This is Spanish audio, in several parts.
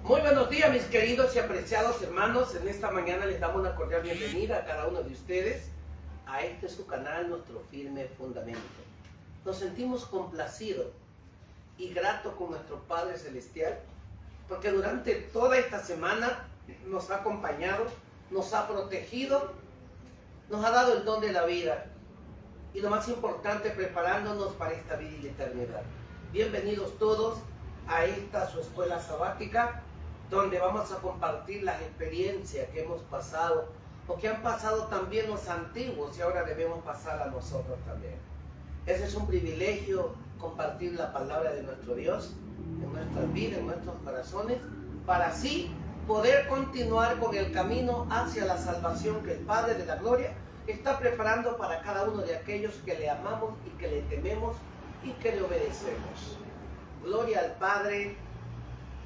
Muy buenos días, mis queridos y apreciados hermanos. En esta mañana les damos una cordial bienvenida a cada uno de ustedes a este su canal, Nuestro Firme Fundamento. Nos sentimos complacidos y gratos con nuestro Padre Celestial, porque durante toda esta semana nos ha acompañado, nos ha protegido, nos ha dado el don de la vida y lo más importante, preparándonos para esta vida y la eternidad. Bienvenidos todos a esta su escuela sabática, donde vamos a compartir las experiencias que hemos pasado o que han pasado también los antiguos y ahora debemos pasar a nosotros también. Ese es un privilegio, compartir la palabra de nuestro Dios en nuestras vidas, en nuestros corazones, para así poder continuar con el camino hacia la salvación que el Padre de la Gloria está preparando para cada uno de aquellos que le amamos y que le tememos y que le obedecemos. Gloria al Padre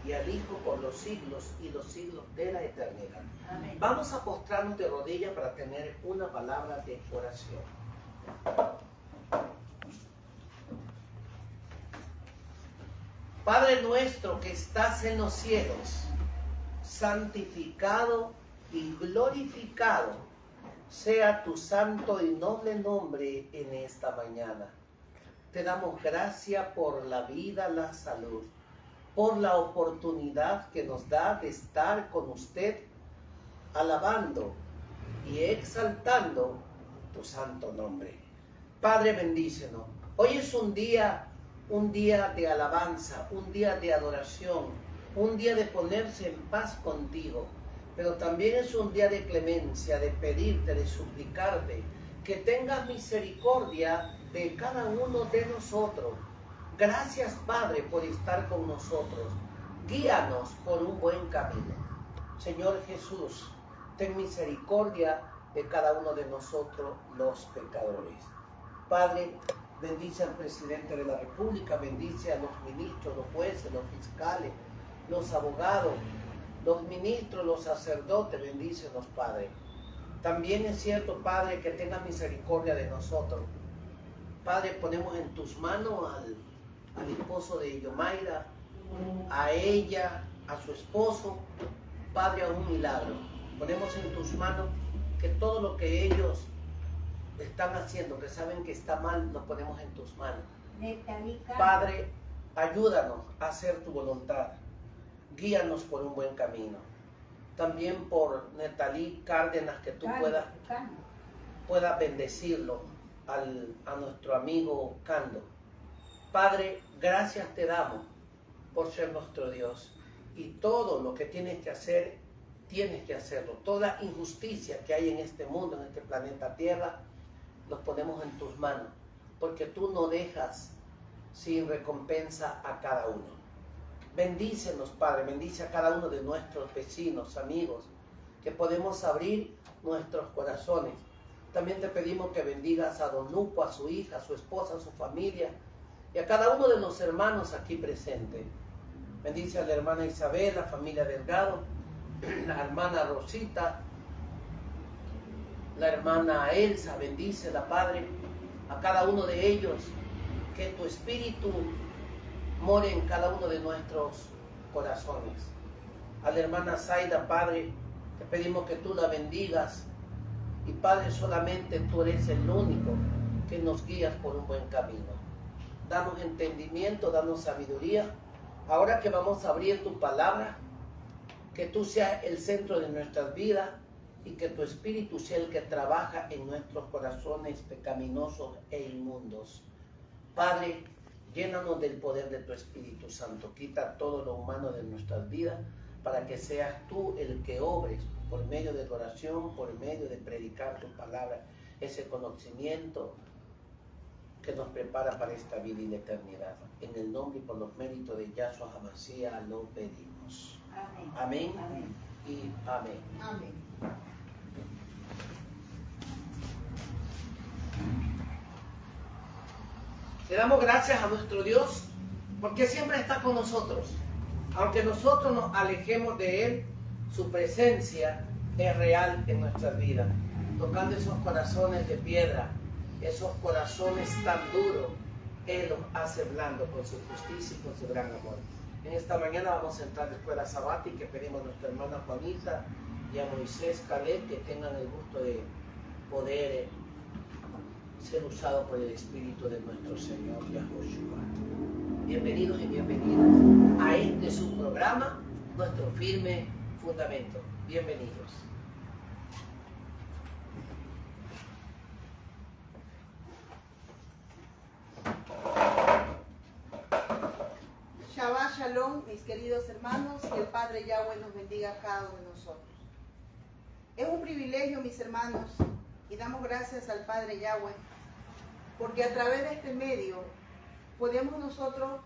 y al Hijo por los siglos y los siglos de la eternidad. Amén. Vamos a postrarnos de rodillas para tener una palabra de oración. Padre nuestro que estás en los cielos, santificado y glorificado sea tu santo y noble nombre en esta mañana. Te damos gracias por la vida, la salud, por la oportunidad que nos da de estar con usted, alabando y exaltando tu santo nombre. Padre, bendícenos. Hoy es un día de alabanza, un día de adoración, un día de ponerse en paz contigo, pero también es un día de clemencia, de pedirte, de suplicarte, que tengas misericordia de cada uno de nosotros. Gracias, Padre, por estar con nosotros. Guíanos por un buen camino. Señor Jesús, ten misericordia de cada uno de nosotros, los pecadores. Padre, bendice al presidente de la República, bendice a los ministros, los jueces, los fiscales, los abogados, los ministros, los sacerdotes, bendícenos, Padre. También es cierto, Padre, que tengas misericordia de nosotros. Padre, ponemos en tus manos al esposo de Yomaira, a ella, a su esposo, Padre, a un milagro. Ponemos en tus manos que todo lo que ellos están haciendo, que saben que está mal, lo ponemos en tus manos. Padre, ayúdanos a hacer tu voluntad. Guíanos por un buen camino. También por Netalí Cárdenas, que tú puedas bendecirlo a nuestro amigo Cando. Padre, gracias te damos por ser nuestro Dios. Y todo lo que tienes que hacer, tienes que hacerlo. Toda injusticia que hay en este mundo, en este planeta Tierra, los ponemos en tus manos. Porque tú no dejas sin recompensa a cada uno. Bendícenos, Padre, bendice a cada uno de nuestros vecinos, amigos, que podemos abrir nuestros corazones. También te pedimos que bendigas a Don Lupo, a su hija, a su esposa, a su familia y a cada uno de los hermanos aquí presentes. Bendice a la hermana Isabel, la familia Delgado, la hermana Rosita, la hermana Elsa, bendícela, Padre, a cada uno de ellos, que tu espíritu more en cada uno de nuestros corazones. A la hermana Zaida, Padre, te pedimos que tú la bendigas. Y Padre, solamente tú eres el único que nos guías por un buen camino. Danos entendimiento, danos sabiduría. Ahora que vamos a abrir tu palabra, que tú seas el centro de nuestras vidas y que tu espíritu sea el que trabaja en nuestros corazones pecaminosos e inmundos. Padre, llénanos del poder de tu Espíritu Santo. Quita todo lo humano de nuestras vidas para que seas tú el que obres por medio de oración, por medio de predicar tu palabra, ese conocimiento que nos prepara para esta vida y la eternidad. En el nombre y por los méritos de Yahshua HaMashiach lo pedimos. Amén. Amén. Amén. Y amén. Amén. Le damos gracias a nuestro Dios porque siempre está con nosotros. Aunque nosotros nos alejemos de Él, su presencia es real en nuestras vidas, tocando esos corazones de piedra, esos corazones tan duros. Él los hace blando con su justicia y con su gran amor. En esta mañana vamos a entrar a la escuela sabática, pedimos a nuestra hermana Juanita y a Moisés Caleb que tengan el gusto de poder ser usados por el Espíritu de nuestro Señor Yahushua. Bienvenidos y bienvenidas a este su programa, Nuestro Firme Fundamento. Bienvenidos. Shabbat Shalom, mis queridos hermanos, que el Padre Yahweh nos bendiga a cada uno de nosotros. Es un privilegio, mis hermanos, y damos gracias al Padre Yahweh, porque a través de este medio podemos nosotros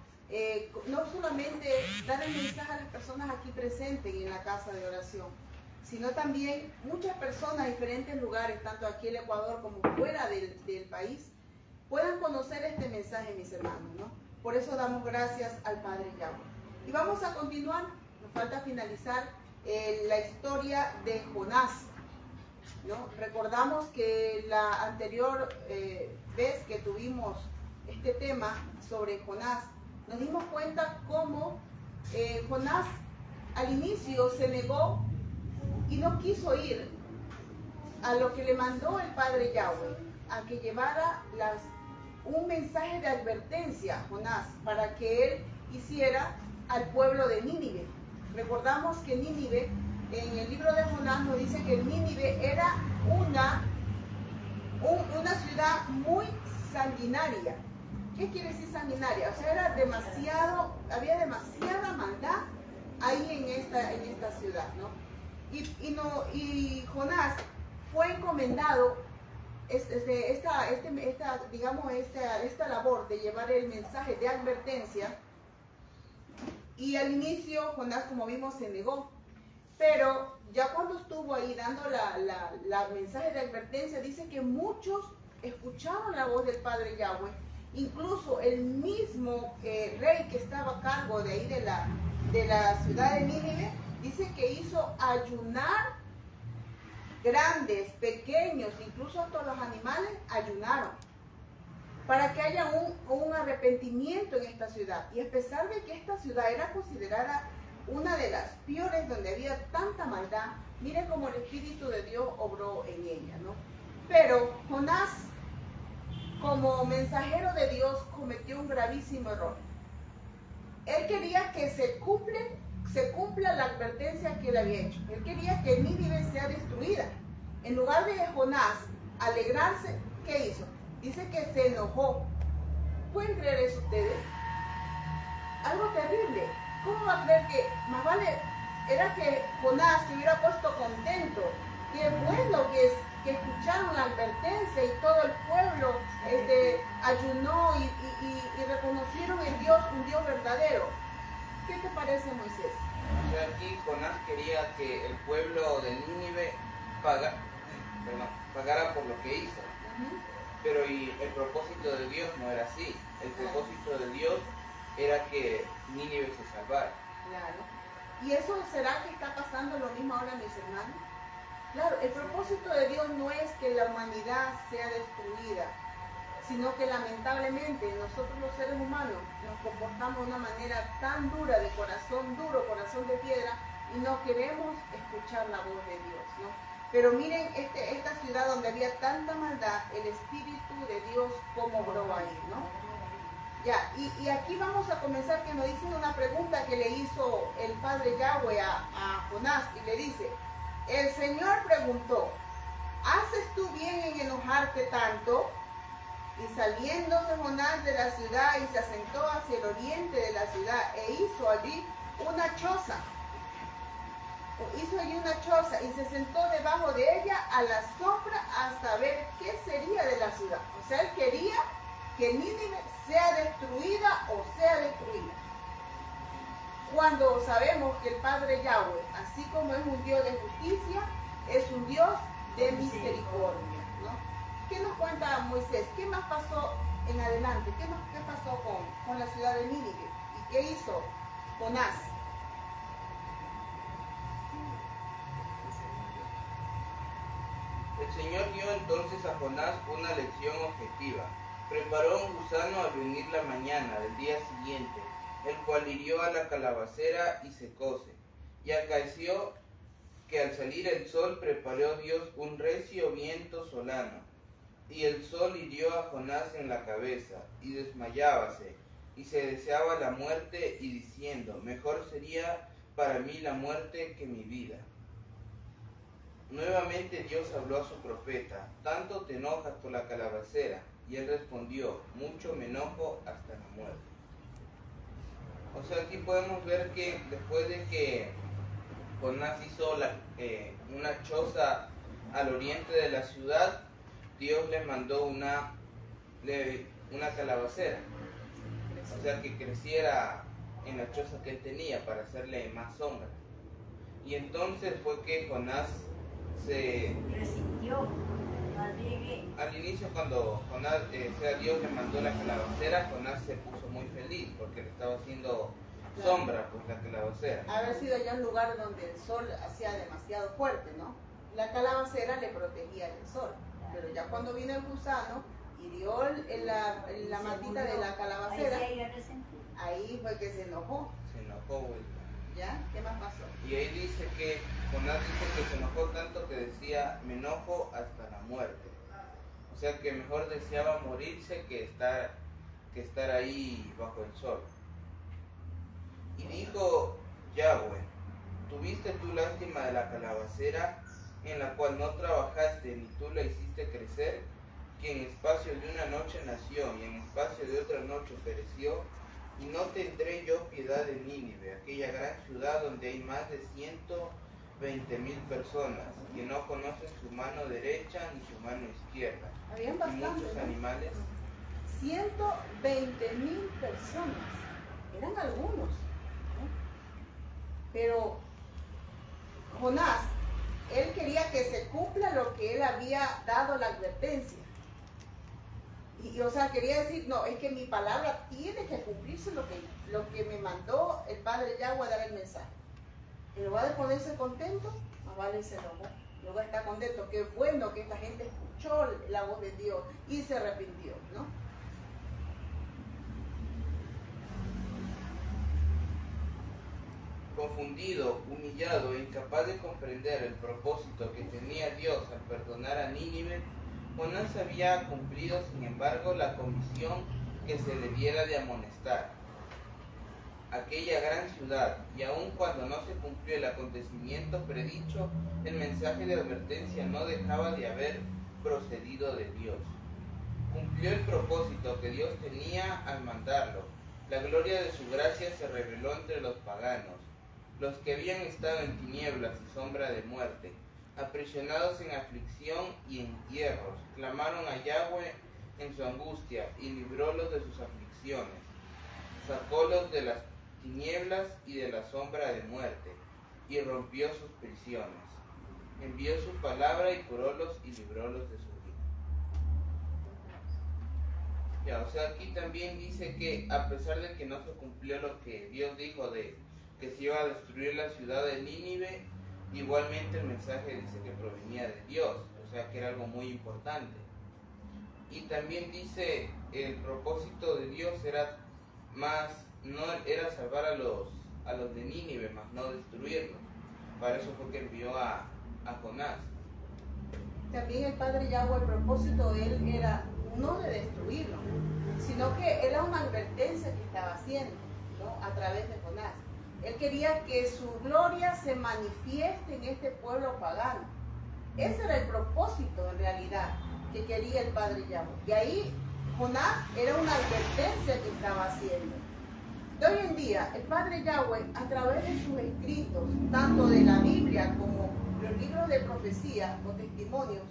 no solamente dar el mensaje a las personas aquí presentes en la casa de oración, sino también muchas personas de diferentes lugares, tanto aquí en el Ecuador como fuera del país, puedan conocer este mensaje, mis hermanos, ¿no? Por eso damos gracias al Padre Yahweh. Y vamos a continuar, nos falta finalizar la historia de Jonás, ¿no? Recordamos que la anterior vez que tuvimos este tema sobre Jonás, nos dimos cuenta cómo Jonás al inicio se negó y no quiso ir a lo que le mandó el Padre Yahweh, a que llevara un mensaje de advertencia a Jonás para que él hiciera al pueblo de Nínive. Recordamos que Nínive, en el libro de Jonás nos dice que Nínive era una ciudad muy sanguinaria. ¿Qué quiere decir sanguinaria? O sea, había demasiada maldad ahí en esta ciudad, ¿no? Y Jonás fue encomendado esta labor de llevar el mensaje de advertencia, y al inicio Jonás, como vimos, se negó, pero ya cuando estuvo ahí dando la mensaje de advertencia, dice que muchos escucharon la voz del Padre Yahweh, incluso el mismo rey que estaba a cargo de ahí de la ciudad de Nínive, dice que hizo ayunar grandes, pequeños, incluso todos los animales ayunaron para que haya un arrepentimiento en esta ciudad. Y a pesar de que esta ciudad era considerada una de las peores, donde había tanta maldad, miren cómo el Espíritu de Dios obró en ella, ¿no? Pero Jonás, como mensajero de Dios, cometió un gravísimo error. Él quería que se cumpla la advertencia que él había hecho. Él quería que Nínive sea destruida. En lugar de Jonás alegrarse, ¿qué hizo? Dice que se enojó. ¿Pueden creer eso ustedes? Algo terrible. ¿Cómo va a creer que más vale era que Jonás se hubiera puesto contento? Qué bueno que escucharon la advertencia y todo el pueblo ayunó y reconocieron en Dios un Dios verdadero. ¿Qué te parece, Moisés? O sea, aquí Jonás quería que el pueblo de Nínive pagara por lo que hizo. Pero el propósito de Dios no era así. El propósito de Dios era que Nínive se salvara. Claro. ¿Y eso será que está pasando lo mismo ahora, mis hermanos? Claro, el propósito de Dios no es que la humanidad sea destruida, sino que lamentablemente nosotros los seres humanos nos comportamos de una manera tan dura, de corazón duro, corazón de piedra, y no queremos escuchar la voz de Dios, ¿no? Pero miren esta ciudad donde había tanta maldad, el Espíritu de Dios como obró ahí, ¿no? Ya, y aquí vamos a comenzar, que nos dicen una pregunta que le hizo el Padre Yahweh a Jonás, y le dice: el Señor preguntó, ¿haces tú bien en enojarte tanto? Y saliéndose Jonás de la ciudad y se asentó hacia el oriente de la ciudad e hizo allí una choza. Y se sentó debajo de ella a la sombra hasta ver qué sería de la ciudad. O sea, él quería que Nínive sea destruida o sea destruida. Cuando sabemos que el Padre Yahweh, así como es un Dios de justicia, es un Dios de misericordia, ¿no? ¿Qué nos cuenta Moisés? ¿Qué más pasó en adelante? ¿Qué pasó con la ciudad de Nínive? ¿Y qué hizo Jonás? El Señor dio entonces a Jonás una lección objetiva. Preparó un gusano al venir la mañana del día siguiente, el cual hirió a la calabacera y secóse. Y acaeció que al salir el sol preparó Dios un recio viento solano, y el sol hirió a Jonás en la cabeza, y desmayábase, y se deseaba la muerte, y diciendo, mejor sería para mí la muerte que mi vida. Nuevamente Dios habló a su profeta, ¿tanto te enojas por la calabacera? Y él respondió, mucho me enojo hasta la muerte. O sea, aquí podemos ver que después de que Jonás hizo una choza al oriente de la ciudad, Dios le mandó una calabacera, o sea, que creciera en la choza que él tenía para hacerle más sombra. Y entonces fue que Jonás se resintió. Al inicio, cuando Dios le mandó la calabacera, Jonás se puso muy feliz porque le estaba haciendo sombra, pues la calabacera. Haber sido ya un lugar donde el sol hacía demasiado fuerte, ¿no? La calabacera le protegía del sol, pero ya cuando vino el gusano, hirió la matita de la calabacera, ahí fue que se enojó. Se enojó, güey. ¿Ya? ¿Qué más pasó? Y ahí dice que Jonás dice que se enojó tanto que decía, me enojo hasta la muerte. O sea que mejor deseaba morirse que estar ahí bajo el sol. Y dijo Yahweh, ¿tuviste tú lástima de la calabacera en la cual no trabajaste ni tú la hiciste crecer? Que en espacio de una noche nació y en espacio de otra noche pereció. Y no tendré yo piedad de Nínive, aquella gran ciudad donde hay más de 120,000 personas, que no conocen su mano derecha ni su mano izquierda. Habían bastantes, y muchos animales. 120,000 personas, eran algunos, ¿no? Pero Jonás, él quería que se cumpla lo que él había dado la advertencia. Y o sea, quería decir, no, es que mi palabra tiene que cumplirse lo que me mandó el Padre Yahweh a dar el mensaje. En lugar de ponerse contento, más vale se enojó. En lugar de estar contento, qué bueno que esta gente escuchó la voz de Dios y se arrepintió, ¿no? Confundido, humillado e incapaz de comprender el propósito que tenía Dios al perdonar a Nínive, Jonás había cumplido, sin embargo, la comisión que se le diera de amonestar aquella gran ciudad, y aun cuando no se cumplió el acontecimiento predicho, el mensaje de advertencia no dejaba de haber procedido de Dios. Cumplió el propósito que Dios tenía al mandarlo. La gloria de su gracia se reveló entre los paganos, los que habían estado en tinieblas y sombra de muerte, aprisionados en aflicción y en hierros, clamaron a Yahweh en su angustia y librólos de sus aflicciones. Sacólos de las tinieblas y de la sombra de muerte y rompió sus prisiones. Envió su palabra y curólos y librólos de su vida. Ya, o sea, aquí también dice que a pesar de que no se cumplió lo que Dios dijo de que se iba a destruir la ciudad de Nínive, igualmente el mensaje dice que provenía de Dios, o sea que era algo muy importante. Y también dice el propósito de Dios era no era salvar a los de Nínive, más no destruirlos. Para eso fue que envió a Jonás. También el Padre Yahweh, el propósito de él era no de destruirlo, sino que era una advertencia que estaba haciendo, ¿no? A través de Jonás. Él quería que su gloria se manifieste en este pueblo pagano. Ese era el propósito en realidad que quería el Padre Yahweh. Y ahí Jonás era una advertencia que estaba haciendo. De hoy en día, el Padre Yahweh, a través de sus escritos, tanto de la Biblia como los libros de profecía o testimonios,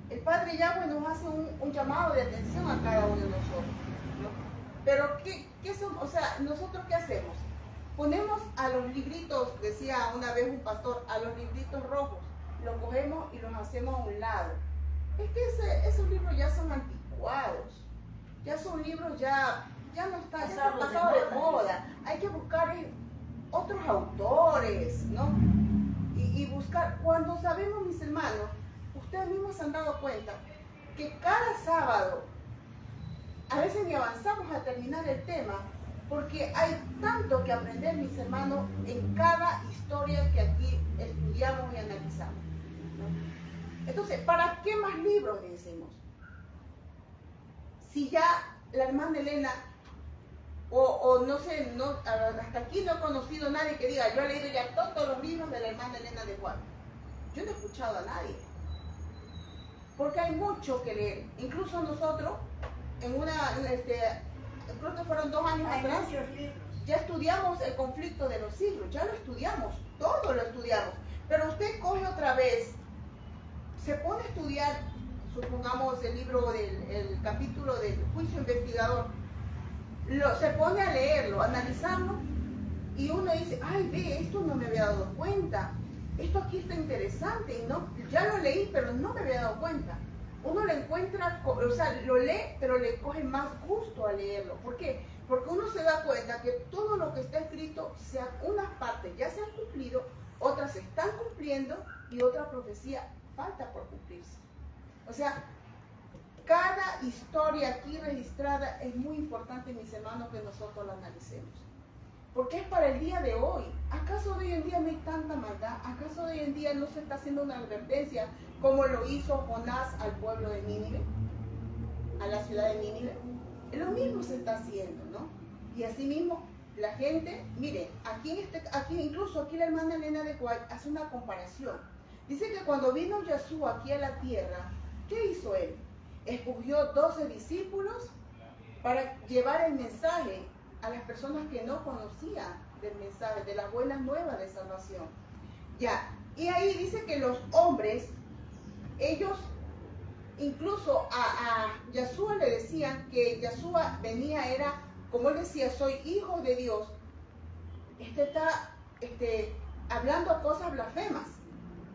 el Padre Yahweh nos hace un llamado de atención a cada uno de nosotros, ¿no? Pero, ¿qué son? O sea, ¿nosotros qué hacemos? Ponemos a los libritos, decía una vez un pastor, a los libritos rojos, los cogemos y los hacemos a un lado. Es que esos libros ya son anticuados, ya son libros ya no están, ya han pasado de moda. Hay que buscar otros autores, ¿no? Y buscar, cuando sabemos, mis hermanos, ustedes mismos se han dado cuenta que cada sábado, a veces ni avanzamos a terminar el tema, porque hay tanto que aprender, mis hermanos, en cada historia que aquí estudiamos y analizamos, ¿no? Entonces, ¿para qué más libros decimos? Si ya la hermana Elena, o no sé, hasta aquí no he conocido a nadie que diga, yo he leído ya todos los libros de la hermana Elena de Juan. Yo no he escuchado a nadie. Porque hay mucho que leer. Incluso nosotros, creo que fueron 2 años atrás, ya estudiamos el conflicto de los siglos, ya lo estudiamos, todo lo estudiamos. Pero usted coge otra vez, se pone a estudiar, supongamos el libro el capítulo del juicio investigador, se pone a leerlo, a analizarlo, y uno dice, ay, ve, esto no me había dado cuenta, esto aquí está interesante, y no, ya lo leí, pero no me había dado cuenta. Uno lo encuentra, o sea, lo lee, pero le coge más gusto a leerlo. ¿Por qué? Porque uno se da cuenta que todo lo que está escrito, unas partes ya se han cumplido, otras se están cumpliendo y otra profecía falta por cumplirse. O sea, cada historia aquí registrada es muy importante, mis hermanos, que nosotros la analicemos. Porque es para el día de hoy. ¿Acaso de hoy en día no hay tanta maldad? ¿Acaso de hoy en día no se está haciendo una advertencia como lo hizo Jonás al pueblo de Nínive? A la ciudad de Nínive. Lo mismo se está haciendo, ¿no? Y así mismo la gente, mire, incluso aquí la hermana Elena de White hace una comparación. Dice que cuando vino Yeshua aquí a la tierra, ¿qué hizo él? Escogió 12 discípulos para llevar el mensaje a las personas que no conocían del mensaje, de las buenas nuevas de salvación. Ya, y ahí dice que los hombres, ellos incluso a Yeshua le decían que Yeshua venía, era, como él decía, soy hijo de Dios. Está hablando cosas blasfemas,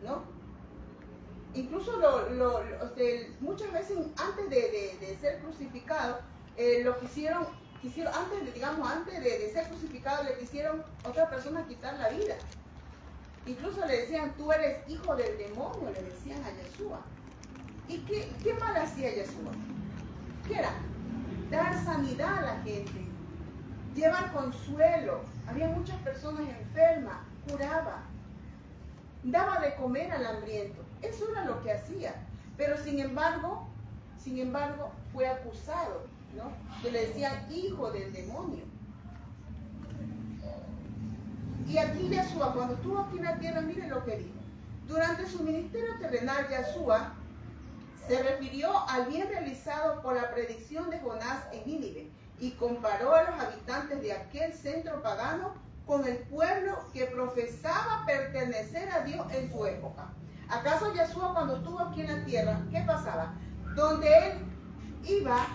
¿no? Incluso muchas veces antes de ser crucificado, lo quisieron, antes de ser crucificado, le quisieron otra persona quitar la vida. Incluso le decían, tú eres hijo del demonio, le decían a Yeshua. ¿Y qué mal hacía Yeshua? ¿Qué era? Dar sanidad a la gente, llevar consuelo. Había muchas personas enfermas, curaba, daba de comer al hambriento. Eso era lo que hacía. Pero sin embargo, fue acusado, ¿no? Que le decían hijo del demonio. Y aquí Yeshua, cuando estuvo aquí en la tierra, miren lo que dijo. Durante su ministerio terrenal, Yeshua se refirió al bien realizado por la predicción de Jonás en Nínive y comparó a los habitantes de aquel centro pagano con el pueblo que profesaba pertenecer a Dios en su época. ¿Acaso Yeshua, cuando estuvo aquí en la tierra, qué pasaba? Donde él iba,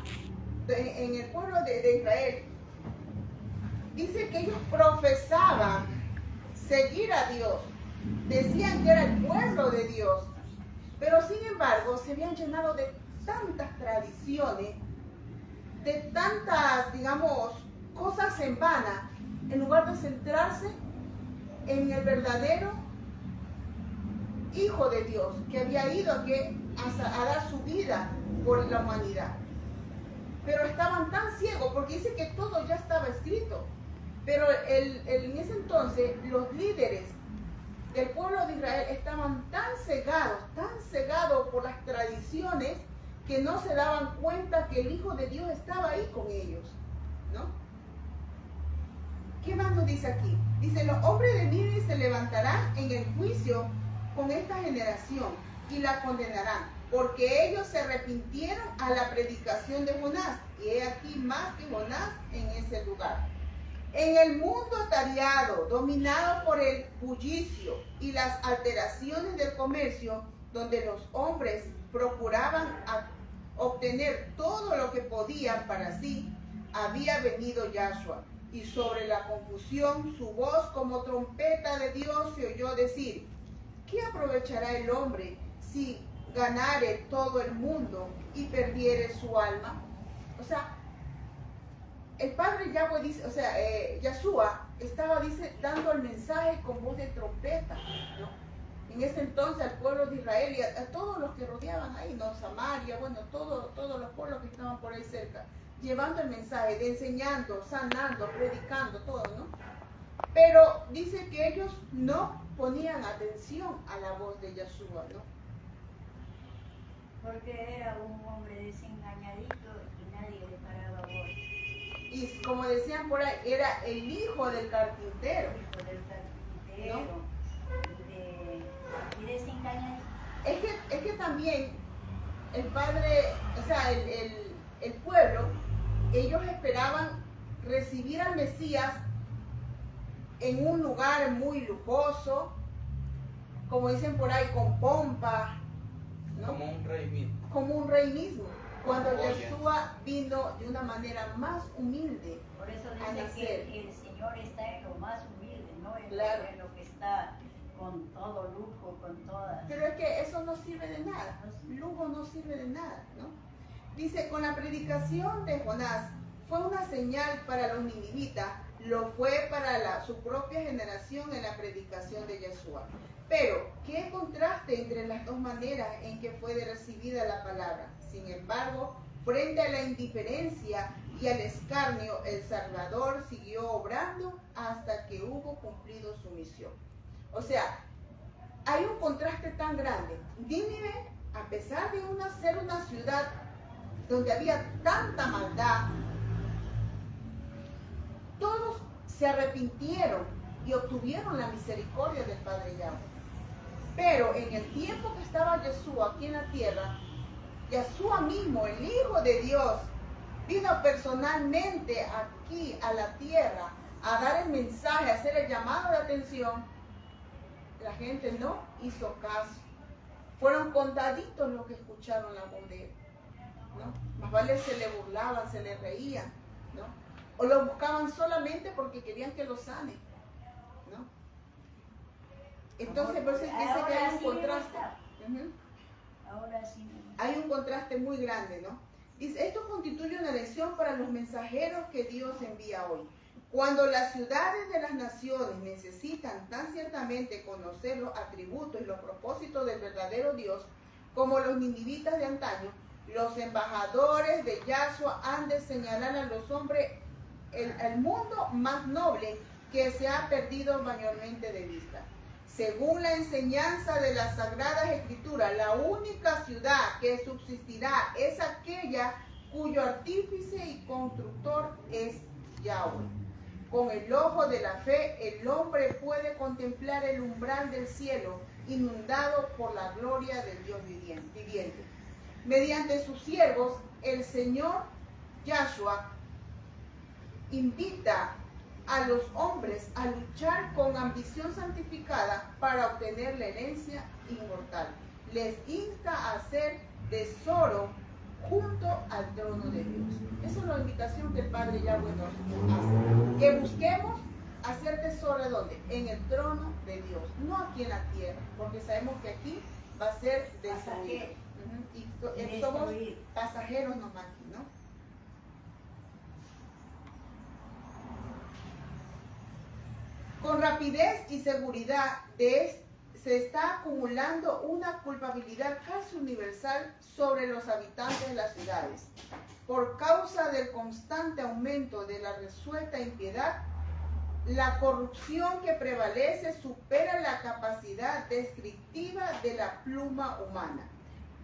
en el pueblo de Israel, dice que ellos profesaban seguir a Dios, decían que era el pueblo de Dios, pero sin embargo se habían llenado de tantas tradiciones, de tantas, digamos, cosas en vana, en lugar de centrarse en el verdadero Hijo de Dios, que había ido aquí a dar su vida por la humanidad. Pero estaban tan ciegos, porque dice que todo ya estaba escrito. Pero en ese entonces los líderes del pueblo de Israel estaban tan cegados por las tradiciones, que no se daban cuenta que el Hijo de Dios estaba ahí con ellos, ¿no? ¿Qué más nos dice aquí? Dice, los hombres de Nínive se levantarán en el juicio con esta generación y la condenarán, porque ellos se arrepintieron a la predicación de Jonás, y he aquí más que Jonás en ese lugar. En el mundo atareado, dominado por el bullicio y las alteraciones del comercio, donde los hombres procuraban obtener todo lo que podían para sí, había venido Yahshua, y sobre la confusión su voz como trompeta de Dios se oyó decir, ¿qué aprovechará el hombre si ganare todo el mundo y perdiere su alma? O sea, el Padre Yahweh dice, o sea, Yeshua estaba, dando el mensaje con voz de trompeta, ¿no? En ese entonces al pueblo de Israel y a todos los que rodeaban ahí, ¿no? Samaria, bueno, todos los pueblos que estaban por ahí cerca. llevando el mensaje, de enseñando, sanando, predicando, todo, ¿no? Pero dice que ellos no ponían atención a la voz de Yeshua, ¿no? Porque era un hombre desengañadito y nadie le paraba bola. Y como decían por ahí, era el hijo del carpintero. Hijo del carpintero. Y desengañadito. Es que también el padre, o sea, el pueblo, ellos esperaban recibir al Mesías en un lugar muy lujoso, como dicen por ahí, con pompa, ¿no? Como un rey mismo. Como un rey mismo, cuando Oye. Yeshua vino de una manera más humilde. Por eso a dice nacer. que el Señor está en lo más humilde, no en, Claro. en lo que está con todo lujo, con todas. Pero es que eso no sirve de nada, lujo no sirve de nada, ¿no? Dice, con la predicación de Jonás fue una señal para los ninivitas, lo fue para su propia generación en la predicación de Yeshua. Pero, ¿qué contraste entre las dos maneras en que fue recibida la palabra? Sin embargo, frente a la indiferencia y al escarnio, el Salvador siguió obrando hasta que hubo cumplido su misión. O sea, hay un contraste tan grande. Nínive, a pesar de ser una ciudad donde había tanta maldad, todos se arrepintieron y obtuvieron la misericordia del Padre Yahweh. Pero en el tiempo que estaba Yeshua aquí en la tierra, Yeshua mismo, el Hijo de Dios, vino personalmente aquí a la tierra a dar el mensaje, a hacer el llamado de atención. La gente no hizo caso. Fueron contaditos los que escucharon la voz de él, ¿no? Más vale se le burlaban, se le reían, ¿no? O lo buscaban solamente porque querían que lo sane, ¿no? Entonces, por eso dice que hay un contraste. Ahora sí. Hay un contraste muy grande, ¿no? Dice, esto constituye una lección para los mensajeros que Dios envía hoy. Cuando las ciudades de las naciones necesitan tan ciertamente conocer los atributos y los propósitos del verdadero Dios, como los ninivitas de antaño, los embajadores de Yahshua han de señalar a los hombres el mundo más noble que se ha perdido mayormente de vista. Según la enseñanza de las Sagradas Escrituras, la única ciudad que subsistirá es aquella cuyo artífice y constructor es Yahweh. Con el ojo de la fe, el hombre puede contemplar el umbral del cielo inundado por la gloria del Dios viviente. Mediante sus siervos, el Señor Yahshua invita a los hombres a luchar con ambición santificada para obtener la herencia inmortal. Les insta a hacer tesoro junto al trono de Dios. Esa es la invitación que el Padre Yahweh nos hace. Que busquemos hacer tesoro ¿de dónde? En el trono de Dios, no aquí en la tierra, porque sabemos que aquí va a ser destruido. Y somos pasajeros nomás aquí, ¿no? Con rapidez y seguridad se está acumulando una culpabilidad casi universal sobre los habitantes de las ciudades. Por causa del constante aumento de la resuelta impiedad, la corrupción que prevalece supera la capacidad descriptiva de la pluma humana.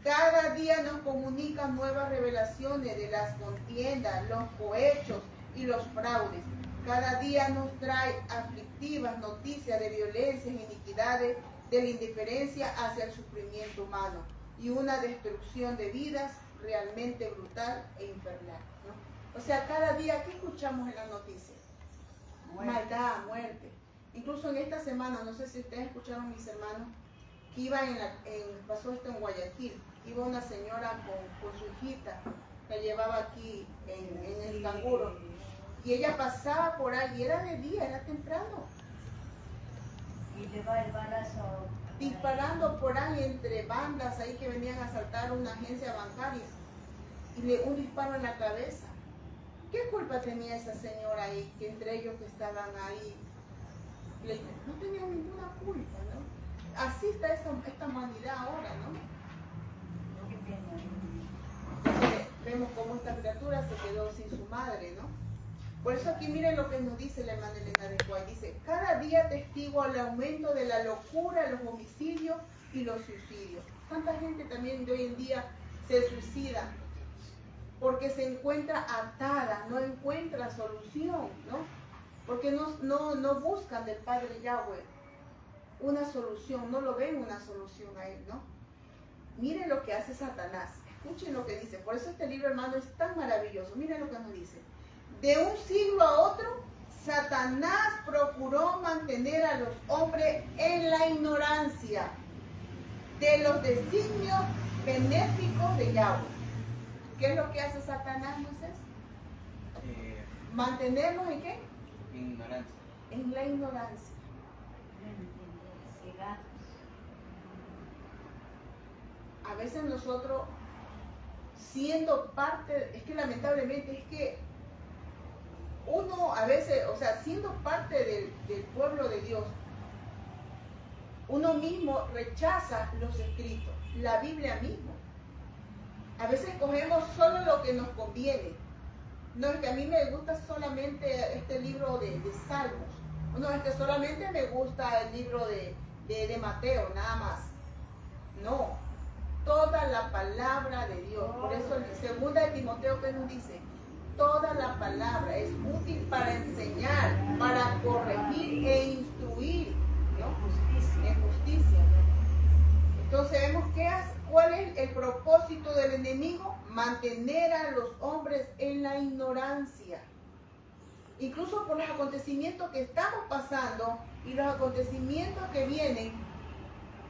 Cada día nos comunican nuevas revelaciones de las contiendas, los cohechos y los fraudes. Cada día nos trae aflictivas noticias de violencias e iniquidades, de la indiferencia hacia el sufrimiento humano y una destrucción de vidas realmente brutal e infernal, ¿no? O sea, cada día, ¿qué escuchamos en las noticias? Maldad, muerte. Incluso en esta semana, no sé si ustedes escucharon, mis hermanos, que iba pasó esto en Guayaquil, iba una señora con su hijita, que llevaba aquí en el canguro, y ella pasaba por ahí, y era de día, era temprano. Y le va el balazo. Disparando por ahí entre bandas ahí que venían a asaltar una agencia bancaria. Y un disparo en la cabeza. ¿Qué culpa tenía esa señora ahí, que entre ellos que estaban ahí? No tenían ninguna culpa, ¿no? Así está esta humanidad ahora, ¿no? Entonces, Vemos cómo esta criatura se quedó sin su madre, ¿no? Por eso aquí miren lo que nos dice la hermana Elena de White. Dice, cada día testigo al aumento de la locura, los homicidios y los suicidios. ¿Cuánta gente también de hoy en día se suicida? Porque se encuentra atada, no encuentra solución, ¿no? Porque no buscan del Padre Yahweh una solución, no lo ven una solución a él, ¿no? Miren lo que hace Satanás, escuchen lo que dice. Por eso este libro, hermano, es tan maravilloso. Miren lo que nos dice. De un siglo a otro, Satanás procuró mantener a los hombres en la ignorancia de los designios benéficos de Yahweh. ¿Qué es lo que hace Satanás, Moisés? ¿Mantenernos en qué? Ignorancia. En la ignorancia. A veces nosotros, siendo parte, es que lamentablemente es que uno a veces, o sea, siendo parte del pueblo de Dios, uno mismo rechaza los escritos, la Biblia mismo. A veces cogemos solo lo que nos conviene. No es que a mí me gusta solamente este libro de Salmos. No es que solamente me gusta el libro de Mateo, nada más. No, toda la palabra de Dios. Por eso en 2 de Timoteo que nos dice, toda la palabra es útil para enseñar, para corregir e instruir, ¿no? En justicia. Entonces vemos cuál es el propósito del enemigo: mantener a los hombres en la ignorancia. Incluso por los acontecimientos que estamos pasando y los acontecimientos que vienen,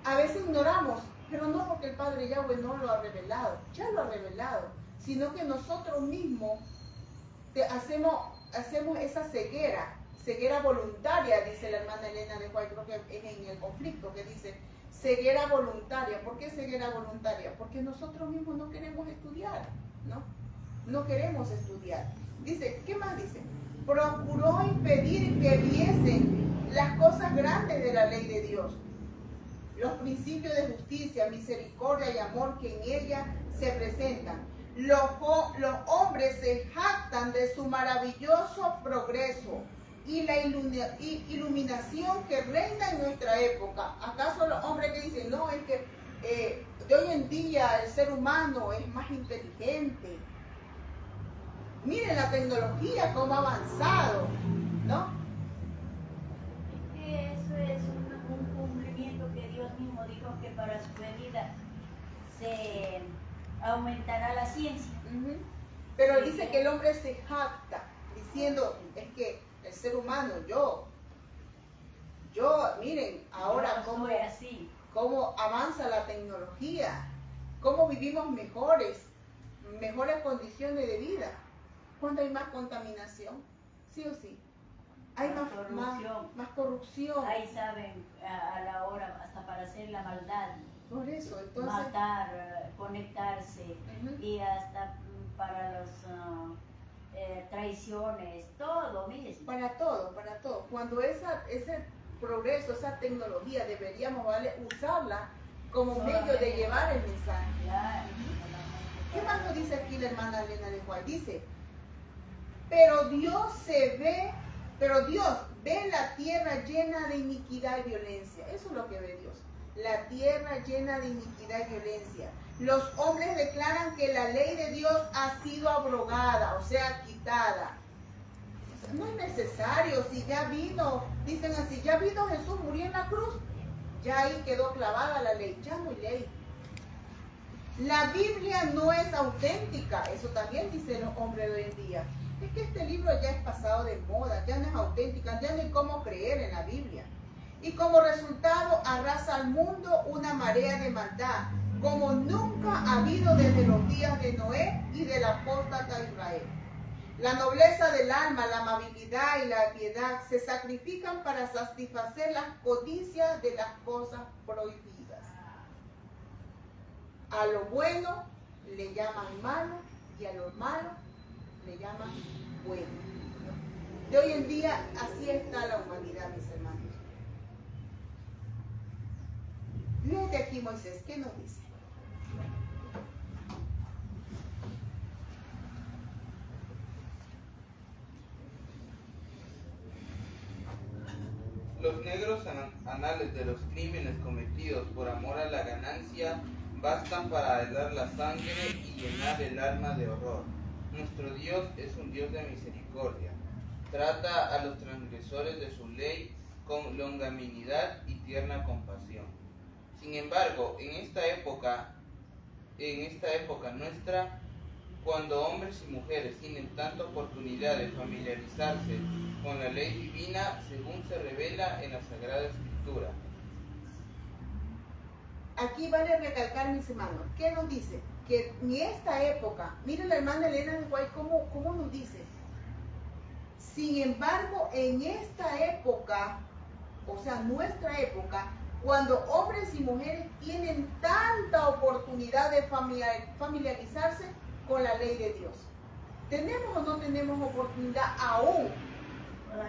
a veces ignoramos, pero no porque el Padre Yahweh no lo ha revelado, ya lo ha revelado, sino que nosotros mismos hacemos esa ceguera voluntaria, dice la hermana Elena de White, creo que es en el conflicto, que dice ceguera voluntaria. ¿Por qué ceguera voluntaria? Porque nosotros mismos no queremos estudiar, ¿no? No queremos estudiar. Dice, ¿qué más dice? Procuró impedir que viesen las cosas grandes de la ley de Dios, los principios de justicia, misericordia y amor que en ella se presentan. Los hombres se jactan de su maravilloso progreso y la iluminación que reina en nuestra época. ¿Acaso los hombres que dicen, no, es que de hoy en día el ser humano es más inteligente? Miren la tecnología, cómo ha avanzado, ¿no? Es que eso es un cumplimiento que Dios mismo dijo que para su venida se aumentará la ciencia. Pero dice que el hombre se jacta, diciendo, es que el ser humano, yo, miren, ahora cómo avanza la tecnología, cómo vivimos mejores condiciones de vida. ¿Cuándo hay más contaminación? ¿Sí o sí? Hay más corrupción. Ahí saben a la hora, hasta para hacer la maldad. Por eso, entonces... Matar, conectarse, y hasta para las traiciones, todo, miren. Para todo. Cuando ese progreso, esa tecnología, deberíamos usarla como medio de llevar el mensaje. Claro. ¿Qué más nos dice aquí la hermana Elena de Juárez? Dice, pero Dios ve la tierra llena de iniquidad y violencia. Eso es lo que ve Dios. La tierra llena de iniquidad y violencia. Los hombres declaran que la ley de Dios ha sido abrogada, o sea, quitada. O sea, no es necesario, si ya vino, dicen así, ya vino Jesús, murió en la cruz, ya ahí quedó clavada la ley, ya no hay ley. La Biblia no es auténtica, eso también dicen los hombres de hoy en día. Es que este libro ya es pasado de moda, ya no es auténtica, ya no hay cómo creer en la Biblia. Y como resultado arrasa al mundo una marea de maldad, como nunca ha habido desde los días de Noé y del apóstata Israel. La nobleza del alma, la amabilidad y la piedad se sacrifican para satisfacer las codicias de las cosas prohibidas. A lo bueno le llaman malo y a lo malo le llaman bueno. De hoy en día así está la humanidad, mis hermanos. Léete aquí, Moisés, ¿qué nos dice? veces de los crímenes cometidos por amor a la ganancia bastan para helar la sangre y llenar el alma de horror. Nuestro Dios es un Dios de misericordia. Trata a los transgresores de su ley con longanimidad y tierna compasión. Sin embargo, en esta época nuestra, cuando hombres y mujeres tienen tanta oportunidad de familiarizarse con la ley divina según se revela en la Sagrada Escritura. Aquí vale recalcar, mis hermanos, ¿qué nos dice? Que en esta época, miren la hermana Elena de White, ¿cómo nos dice? Sin embargo, en esta época, o sea, nuestra época, cuando hombres y mujeres tienen tanta oportunidad de familiarizarse con la ley de Dios. ¿Tenemos o no tenemos oportunidad aún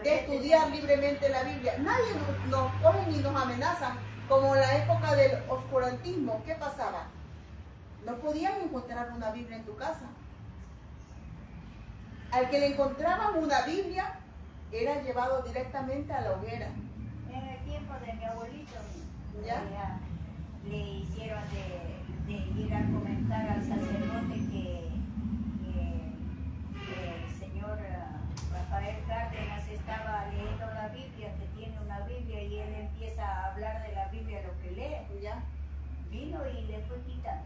de estudiar libremente la Biblia? Nadie nos coge ni nos amenaza, como en la época del oscurantismo. ¿Qué pasaba? No podían encontrar una Biblia en tu casa. Al que le encontraban una Biblia, era llevado directamente a la hoguera. En el tiempo de mi abuelito, ¿Ya? le hicieron de ir a comentar al sacerdote que el señor Rafael Cárdenas estaba leyendo la Biblia, que tiene una Biblia, y él empieza a hablar de la Biblia, lo que lee. ¿Ya? Vino y le fue quitando.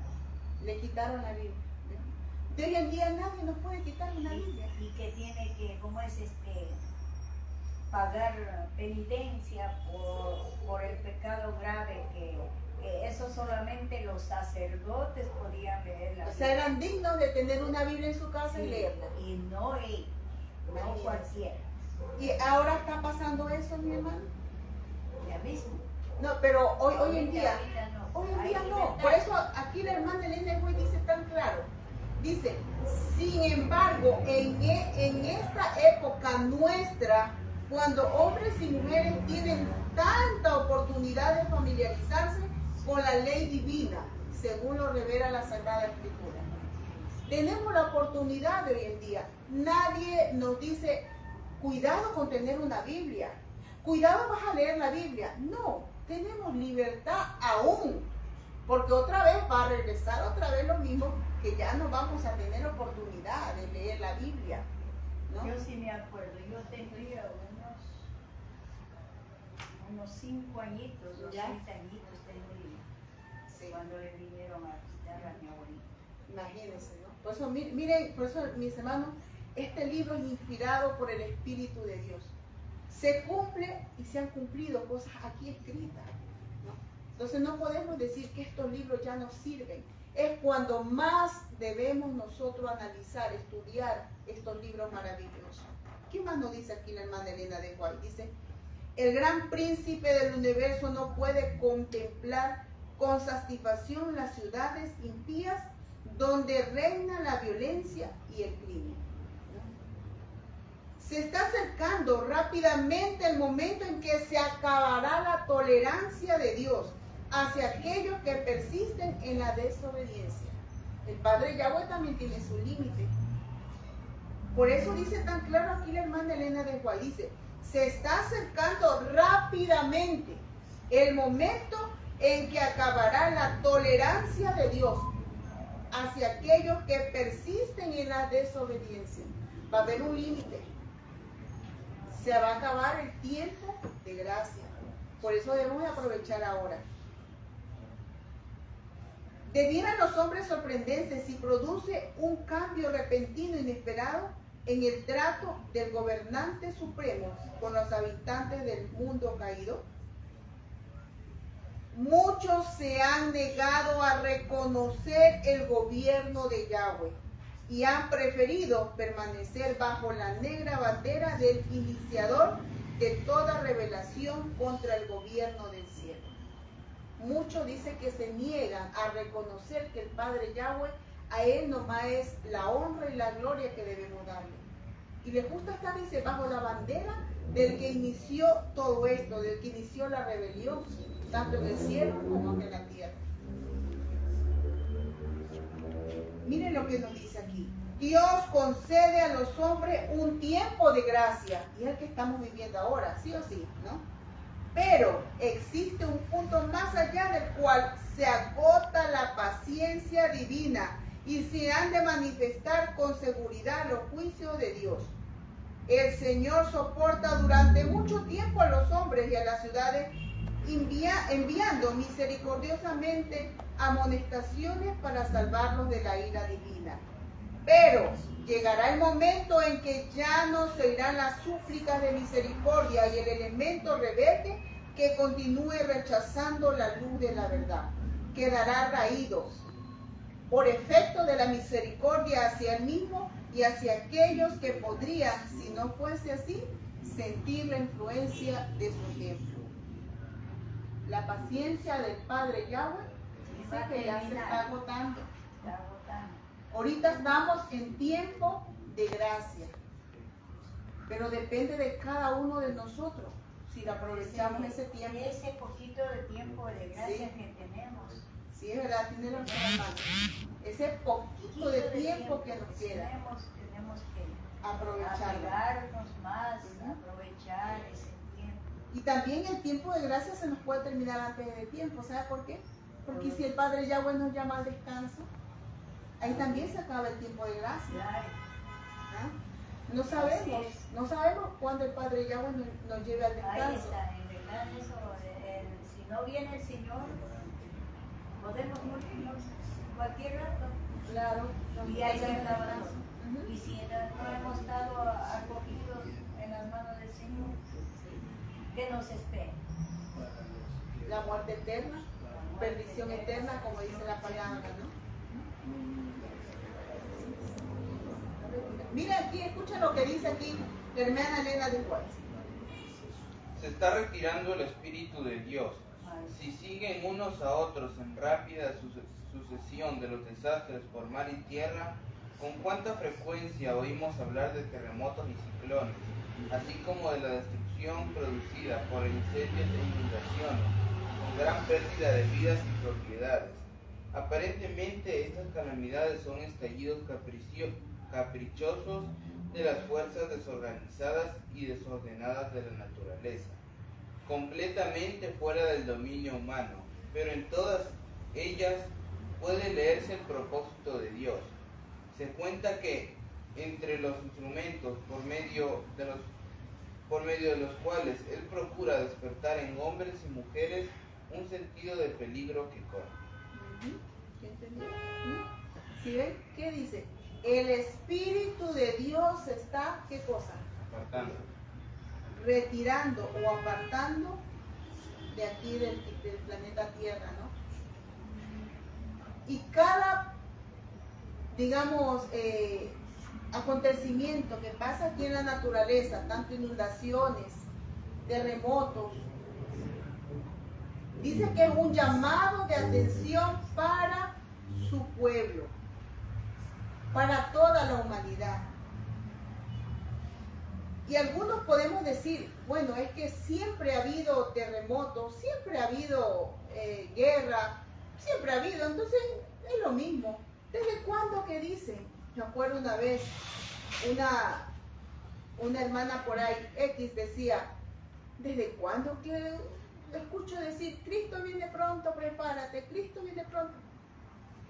Le quitaron la Biblia. De hoy en día nadie nos puede quitar una Biblia. Y que tiene que, como es pagar penitencia por el pecado grave, que eso solamente los sacerdotes podían leer la O Biblia. sea, eran dignos de tener una Biblia en su casa y leerla. Y no cualquiera. Y ahora está pasando eso, mi hermano. Ya mismo. No, pero hoy en día, Ahorita no. hoy en Hay día no. libertad. Por eso aquí la hermana Elena Güey dice tan claro. Dice, sin embargo, en esta época nuestra, cuando hombres y mujeres tienen tanta oportunidad de familiarizarse con la ley divina, según lo revela la Sagrada Escritura, tenemos la oportunidad de hoy en día. Nadie nos dice, cuidado con tener una Biblia, cuidado vas a leer la Biblia. No, tenemos libertad aún, porque otra vez va a regresar otra vez lo mismo, que ya no vamos a tener oportunidad de leer la Biblia, ¿no? Yo sí me acuerdo, yo tendría unos 5 añitos, o 6 ¿Ya? añitos tendría, Sí. cuando le vinieron a visitar a mi abuelita. Imagínense, ¿no? Por eso, miren, por eso, mis hermanos, este libro es inspirado por el Espíritu de Dios. Se cumple y se han cumplido cosas aquí escritas, ¿no? Entonces no podemos decir que estos libros ya no sirven. Es cuando más debemos nosotros analizar, estudiar estos libros maravillosos. ¿Qué más nos dice aquí la hermana Elena de White? Dice, el gran príncipe del universo no puede contemplar con satisfacción las ciudades impías donde reina la violencia y el crimen. Se está acercando rápidamente el momento en que se acabará la tolerancia de Dios hacia aquellos que persisten en la desobediencia. El Padre Yahweh también tiene su límite. Por eso dice tan claro aquí la hermana Elena de White, dice, se está acercando rápidamente el momento en que acabará la tolerancia de Dios hacia aquellos que persisten en la desobediencia. Va a haber un límite. Se va a acabar el tiempo de gracia. Por eso debemos de aprovechar ahora. Debieran los hombres sorprenderse si produce un cambio repentino e inesperado en el trato del gobernante supremo con los habitantes del mundo caído. Muchos se han negado a reconocer el gobierno de Yahweh y han preferido permanecer bajo la negra bandera del iniciador de toda revelación contra el gobierno del cielo. Muchos dicen que se niegan a reconocer que el Padre Yahweh, a Él nomás es la honra y la gloria que debemos darle. Y les gusta estar, dice, bajo la bandera del que inició todo esto, del que inició la rebelión, tanto en el cielo como en la tierra. Miren lo que nos dice aquí. Dios concede a los hombres un tiempo de gracia, y es el que estamos viviendo ahora, sí o sí, ¿no? Pero existe un punto más allá del cual se agota la paciencia divina y se han de manifestar con seguridad los juicios de Dios. El Señor soporta durante mucho tiempo a los hombres y a las ciudades, enviando misericordiosamente amonestaciones para salvarlos de la ira divina. Pero llegará el momento en que ya no se oirán las súplicas de misericordia y el elemento rebelde que continúe rechazando la luz de la verdad quedará raído por efecto de la misericordia hacia él mismo y hacia aquellos que podrían, si no fuese así, sentir la influencia de su ejemplo. La paciencia del Padre Yahweh dice que ya se está agotando. Ahorita estamos en tiempo de gracia, pero depende de cada uno de nosotros si lo aprovechamos ese tiempo. Ese poquito de tiempo de gracia Sí. que tenemos. Sí, es verdad, tiene razón, hermano. Ese poquito de tiempo que nos queda, Tenemos que aprovecharlo. apegarnos más, Ujú. aprovechar ese tiempo. Y también el tiempo de gracia se nos puede terminar antes de tiempo. ¿Sabe por qué? Porque si el Padre Yahweh nos llama al descanso, ahí también se acaba el tiempo de gracia. Claro. ¿Ah? No sabemos cuándo el Padre Yahweh nos lleve al Ahí descanso. está, en verdad eso, si no viene el Señor, podemos morirnos cualquier rato. Claro. Y ahí se acaba todo. Ujú. Y si no hemos estado acogidos en las manos del Señor, ¿qué nos espera? La muerte eterna, perdición eterna, como dice la palabra, ¿no? Mira aquí, escucha lo que dice aquí la hermana Elena de Juárez. Se está retirando el Espíritu de Dios. Si siguen unos a otros en rápida sucesión de los desastres por mar y tierra, ¿con cuánta frecuencia oímos hablar de terremotos y ciclones, así como de la destrucción producida por incendios e inundaciones, con gran pérdida de vidas y propiedades? Aparentemente estas calamidades son estallidos caprichosos de las fuerzas desorganizadas y desordenadas de la naturaleza, completamente fuera del dominio humano, pero en todas ellas puede leerse el propósito de Dios. Se cuenta que entre los instrumentos por medio de los cuales Él procura despertar en hombres y mujeres un sentido de peligro que corre. ¿Qué entendió? ¿Sí ven? ¿Qué dice? El Espíritu de Dios está, ¿qué cosa? Apartando. Retirando o apartando de aquí del planeta Tierra, ¿no? Y cada, digamos, acontecimiento que pasa aquí en la naturaleza, tanto inundaciones, terremotos, dice que es un llamado de atención para su pueblo, para toda la humanidad. Y algunos podemos decir, bueno, es que siempre ha habido terremotos, siempre ha habido guerra, siempre ha habido, entonces es lo mismo. ¿Desde cuándo que dicen? Me acuerdo una vez, una hermana por ahí, X, decía, ¿desde cuándo que escucho decir, Cristo viene pronto, prepárate, Cristo viene pronto?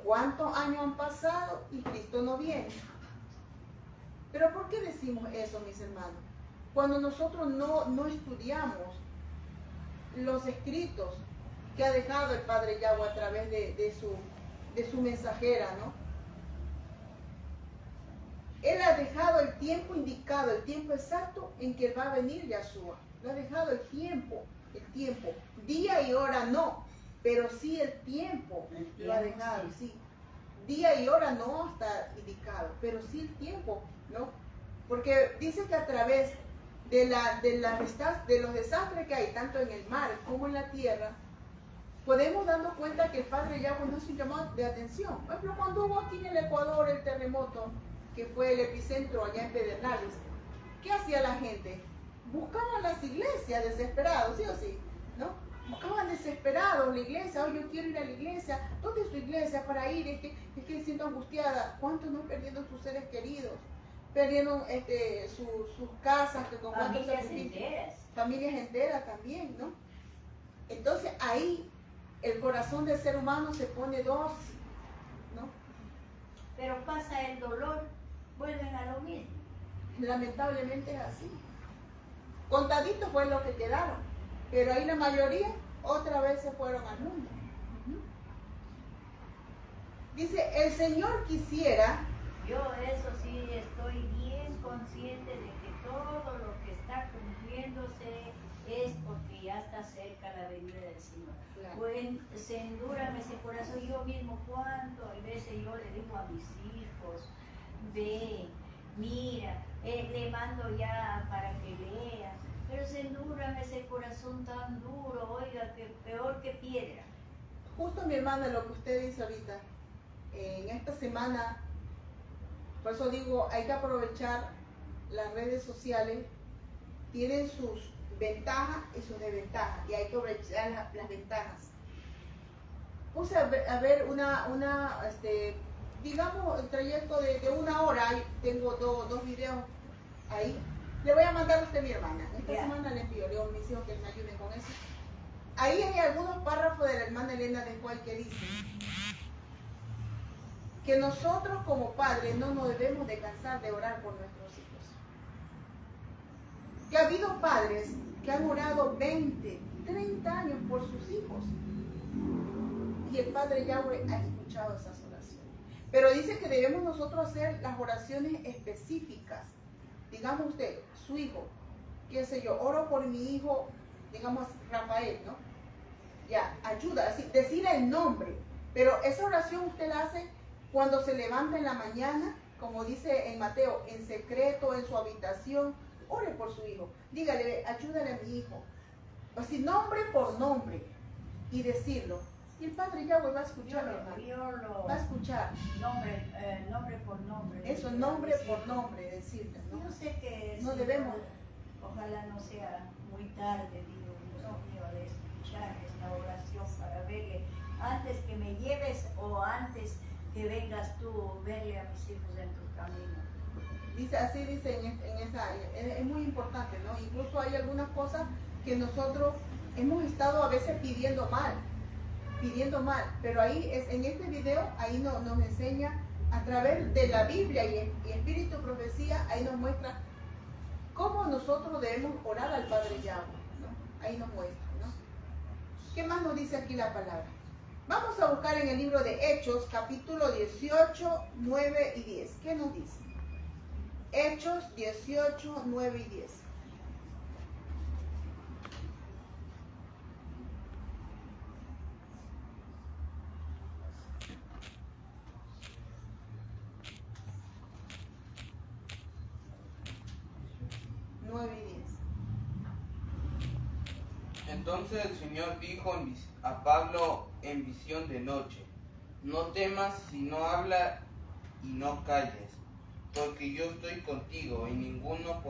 ¿Cuántos años han pasado y Cristo no viene? Pero ¿por qué decimos eso, mis hermanos? Cuando nosotros no estudiamos los escritos que ha dejado el Padre Yahweh a través de su mensajera, ¿no? Él ha dejado el tiempo indicado, el tiempo exacto en que va a venir Yahshua. Lo ha dejado el tiempo, día y hora no, pero sí el tiempo lo ha dejado, sí. Día y hora no está indicado, pero sí el tiempo, ¿no? Porque dice que a través de los desastres que hay, tanto en el mar como en la tierra, podemos darnos cuenta que el Padre Yahweh nos hace un llamado de atención. Por ejemplo, cuando hubo aquí en el Ecuador el terremoto, que fue el epicentro allá en Pedernales, ¿qué hacía la gente? Buscaban las iglesias desesperados, ¿sí o sí? ¿No? Buscaban desesperados la iglesia. Oh, yo quiero ir a la iglesia. ¿Dónde es tu iglesia para ir? Es que me siento angustiada. ¿Cuántos no perdieron sus seres queridos? Perdieron sus casas, que con cuántos Familias sacrificios. enteras. Familias enteras también, ¿no? Entonces ahí el corazón del ser humano se pone dócil, ¿no? Pero pasa el dolor, vuelven a lo mismo. Lamentablemente es así. Contaditos fue lo que quedaron, pero ahí la mayoría otra vez se fueron al mundo. Dice, el Señor quisiera. Yo eso sí estoy bien consciente de que todo lo que está cumpliéndose es porque ya está cerca la venida del Señor. Claro. Pues se endúrame ese corazón. Yo mismo, cuánto a veces yo le digo a mis hijos, ve, mira, le mando ya para que lea, pero se endúrame ese corazón tan duro, oiga, que peor que piedra. Justo mi hermana, lo que usted dice ahorita, en esta semana, por eso digo, hay que aprovechar las redes sociales, tienen sus ventajas y sus desventajas, y hay que aprovechar las ventajas. Puse a ver digamos, el trayecto de 1 hora, tengo dos videos ahí. Le voy a mandar a usted mi hermana. Esta semana le envío, le digo a mis hijos que me ayuden con eso. Ahí hay algunos párrafos de la hermana Elena de Juan que dicen que nosotros como padres no nos debemos de cansar de orar por nuestros hijos. Que ha habido padres que han orado 20, 30 años por sus hijos. Y el Padre Yahweh ha escuchado esas oraciones. Pero dice que debemos nosotros hacer las oraciones específicas. Digamos usted, su hijo, qué sé yo, oro por mi hijo, digamos Rafael, ¿no? Ya, ayuda, así, decir el nombre. Pero esa oración usted la hace cuando se levanta en la mañana, como dice en Mateo, en secreto, en su habitación. Ore por su hijo. Dígale, ayúdale a mi hijo. Así, nombre por nombre. Y decirlo. Y el Padre Yahweh va a escuchar, hermano. Va a escuchar. Nombre por nombre. Eso, nombre por nombre, decirle, ¿no? Yo sé que no si debemos. Ojalá no sea muy tarde, digo, mío, de escuchar esta oración para verle. Antes que me lleves o antes que vengas tú, verle a mis hijos en tu camino. Dice, así dice en esa, es muy importante, ¿no? Incluso hay algunas cosas que nosotros hemos estado a veces pidiendo mal, pero ahí en este video, ahí nos enseña a través de la Biblia y Espíritu y Profecía, ahí nos muestra cómo nosotros debemos orar al Padre Yahweh, ¿no? Ahí nos muestra, ¿no? ¿Qué más nos dice aquí la palabra? Vamos a buscar en el libro de Hechos, capítulo 18, 9 y 10. ¿Qué nos dice? Hechos 18, 9 y 10. Entonces el Señor dijo a Pablo en visión de noche: no temas, sino habla y no calles, porque yo estoy contigo, y ninguno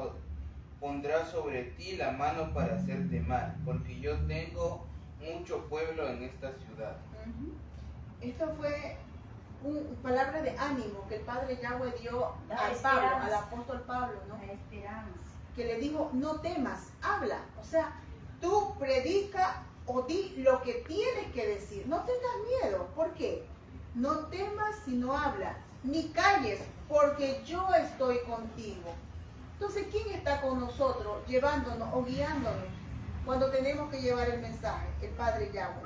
pondrá sobre ti la mano para hacerte mal, porque yo tengo mucho pueblo en esta ciudad. Esto fue una palabra de ánimo que el Padre Yahweh dio a Pablo, al apóstol Pablo, ¿no? La esperanza. Que le dijo, no temas, habla. O sea, tú predica o di lo que tienes que decir. No tengas miedo. ¿Por qué? No temas sino habla. Ni calles, porque yo estoy contigo. Entonces, ¿quién está con nosotros, llevándonos o guiándonos cuando tenemos que llevar el mensaje? El Padre Yahweh.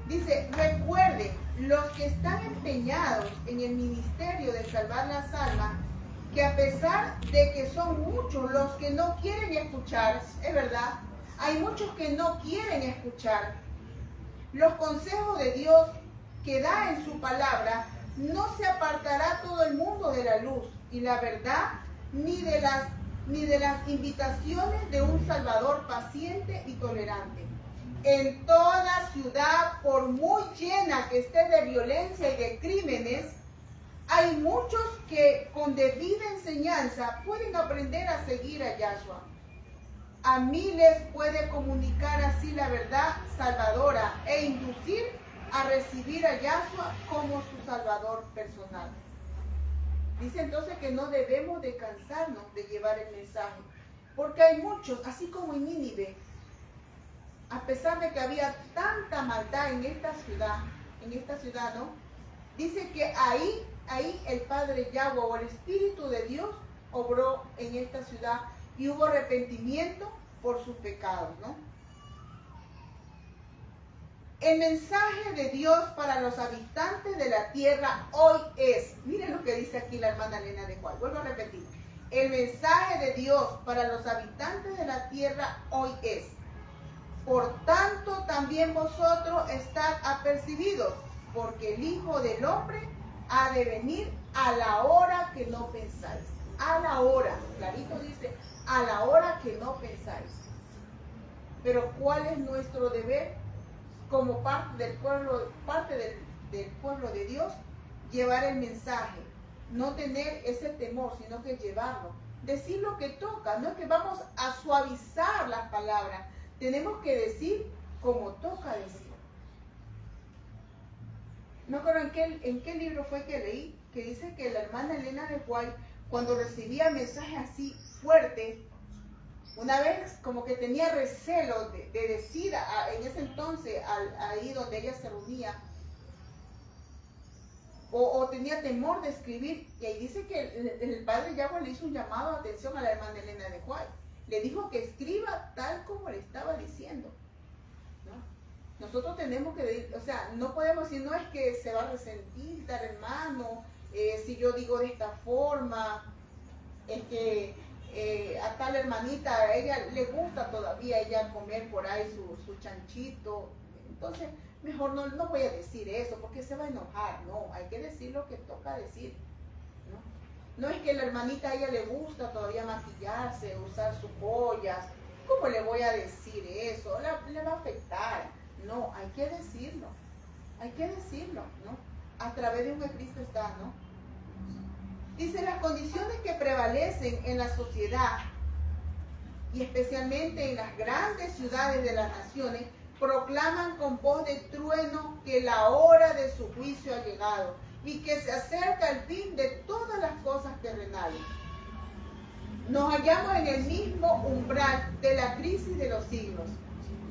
Dice, recuerden, los que están empeñados en el ministerio de salvar las almas, que a pesar de que son muchos los que no quieren escuchar, es verdad, hay muchos que no quieren escuchar los consejos de Dios que da en su palabra, no se apartará todo el mundo de la luz y la verdad, ni de las invitaciones de un Salvador paciente y tolerante. En toda ciudad, por muy llena que esté de violencia y de crímenes, hay muchos que con debida enseñanza pueden aprender a seguir a Yahshua. A miles puede comunicar así la verdad salvadora e inducir a recibir a Yahshua como su Salvador personal. Dice entonces que no debemos de cansarnos de llevar el mensaje, porque hay muchos, así como en Nínive, a pesar de que había tanta maldad en esta ciudad, ¿no? Dice que ahí el Padre Yahweh o el Espíritu de Dios obró en esta ciudad y hubo arrepentimiento por sus pecados, ¿no? El mensaje de Dios para los habitantes de la tierra hoy es, miren lo que dice aquí la hermana Elena de Juárez, vuelvo a repetir, el mensaje de Dios para los habitantes de la tierra hoy es: por tanto también vosotros estad apercibidos, porque el Hijo del Hombre ha de venir a la hora que no pensáis. A la hora, clarito dice, a la hora que no pensáis. Pero ¿cuál es nuestro deber como parte del pueblo de Dios? Llevar el mensaje, no tener ese temor, sino que llevarlo. Decir lo que toca, no es que vamos a suavizar las palabras, tenemos que decir como toca decir. No recuerdo en qué libro fue que leí, que dice que la hermana Elena de White, cuando recibía mensajes así fuertes, una vez como que tenía recelo de decir en ese entonces, ahí donde ella se reunía, o tenía temor de escribir, y ahí dice que el Padre Yahweh le hizo un llamado de atención a la hermana Elena de White. Le dijo que escriba tal como le estaba diciendo, ¿no? Nosotros tenemos que, o sea, no podemos decir, no es que se va a resentir tal hermano, si yo digo de esta forma, es que a tal hermanita, a ella le gusta todavía ella comer por ahí su chanchito, entonces mejor no voy a decir eso porque se va a enojar. No, hay que decir lo que toca decir, ¿no? No es que a la hermanita a ella le gusta todavía maquillarse, usar sus joyas, ¿cómo le voy a decir eso? Le va a afectar. No, hay que decirlo, ¿no? A través de un Cristo está, ¿no? Dice, las condiciones que prevalecen en la sociedad y especialmente en las grandes ciudades de las naciones proclaman con voz de trueno que la hora de su juicio ha llegado y que se acerca el fin de todas las cosas terrenales. Nos hallamos en el mismo umbral de la crisis de los siglos.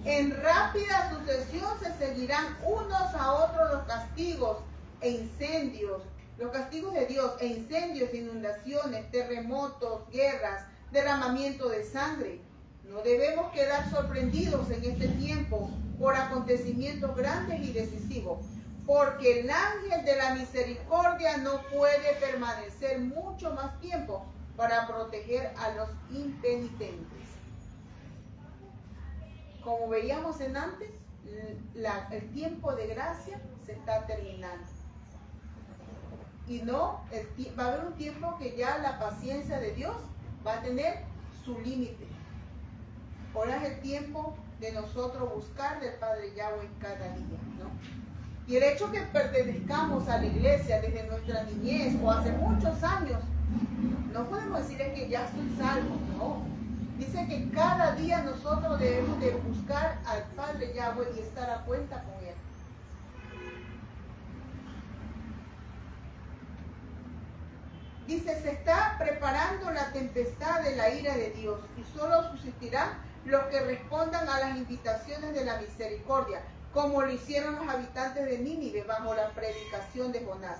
En rápida sucesión se seguirán unos a otros los castigos e incendios, los castigos de Dios e incendios, inundaciones, terremotos, guerras, derramamiento de sangre. No debemos quedar sorprendidos en este tiempo por acontecimientos grandes y decisivos, porque el ángel de la misericordia no puede permanecer mucho más tiempo para proteger a los impenitentes. Como veíamos en antes, el tiempo de gracia se está terminando. Y no, va a haber un tiempo que ya la paciencia de Dios va a tener su límite. Ahora es el tiempo de nosotros buscar del Padre Yahweh cada día, ¿no? Y el hecho que pertenezcamos a la iglesia desde nuestra niñez o hace muchos años, no podemos decir es que ya soy salvo, no. Dice que cada día nosotros debemos de buscar al Padre Yahweh y estar a cuenta con Él. Dice, se está preparando la tempestad de la ira de Dios y solo subsistirán los que respondan a las invitaciones de la misericordia, como lo hicieron los habitantes de Nínive bajo la predicación de Jonás,